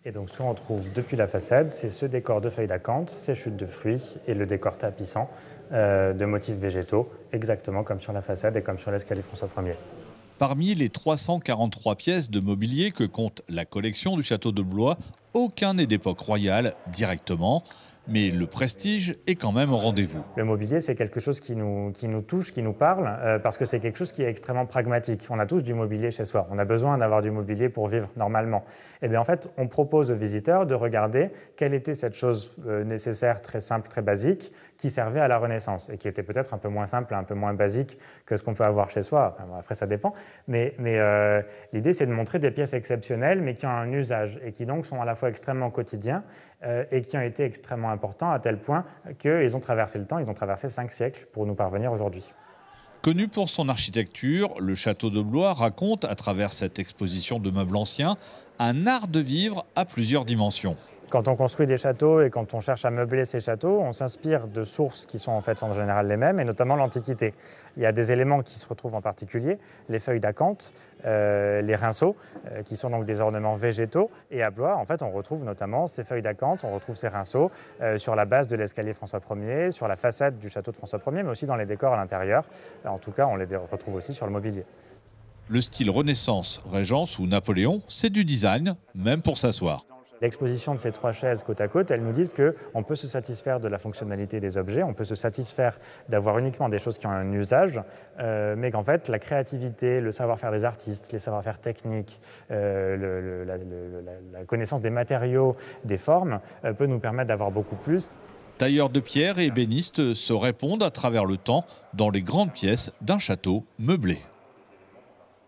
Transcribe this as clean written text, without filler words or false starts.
Et donc ce qu'on trouve depuis la façade, c'est ce décor de feuilles d'acanthe, ces chutes de fruits et le décor tapissant de motifs végétaux, exactement comme sur la façade et comme sur l'escalier François Ier. Parmi les 343 pièces de mobilier que compte la collection du château de Blois, aucun n'est d'époque royale directement. Mais le prestige est quand même au rendez-vous. Le mobilier, c'est quelque chose qui nous touche, qui nous parle, parce que c'est quelque chose qui est extrêmement pragmatique. On a tous du mobilier chez soi. On a besoin d'avoir du mobilier pour vivre normalement. Et bien en fait, on propose aux visiteurs de regarder quelle était cette chose nécessaire, très simple, très basique, qui servait à la Renaissance et qui était peut-être un peu moins simple, un peu moins basique que ce qu'on peut avoir chez soi. Enfin, bon, après, ça dépend. Mais l'idée, c'est de montrer des pièces exceptionnelles, mais qui ont un usage et qui donc sont à la fois extrêmement quotidiens et qui ont été extrêmement importants à tel point qu'ils ont traversé le temps, ils ont traversé 5 siècles pour nous parvenir aujourd'hui. Connu pour son architecture, le château de Blois raconte, à travers cette exposition de meubles anciens, un art de vivre à plusieurs dimensions. Quand on construit des châteaux et quand on cherche à meubler ces châteaux, on s'inspire de sources qui sont en fait en général les mêmes, et notamment l'Antiquité. Il y a des éléments qui se retrouvent en particulier, les feuilles d'acanthe, les rinceaux, qui sont donc des ornements végétaux. Et à Blois, en fait, on retrouve notamment ces feuilles d'acanthe, on retrouve ces rinceaux sur la base de l'escalier François Ier, sur la façade du château de François Ier, mais aussi dans les décors à l'intérieur. En tout cas, on les retrouve aussi sur le mobilier. Le style Renaissance, Régence ou Napoléon, c'est du design, même pour s'asseoir. L'exposition de ces 3 chaises côte à côte, elles nous disent qu'on peut se satisfaire de la fonctionnalité des objets, on peut se satisfaire d'avoir uniquement des choses qui ont un usage, mais qu'en fait, la créativité, le savoir-faire des artistes, les savoir-faire techniques, la connaissance des matériaux, des formes, peut nous permettre d'avoir beaucoup plus. Tailleurs de pierre et ébénistes se répondent à travers le temps dans les grandes pièces d'un château meublé.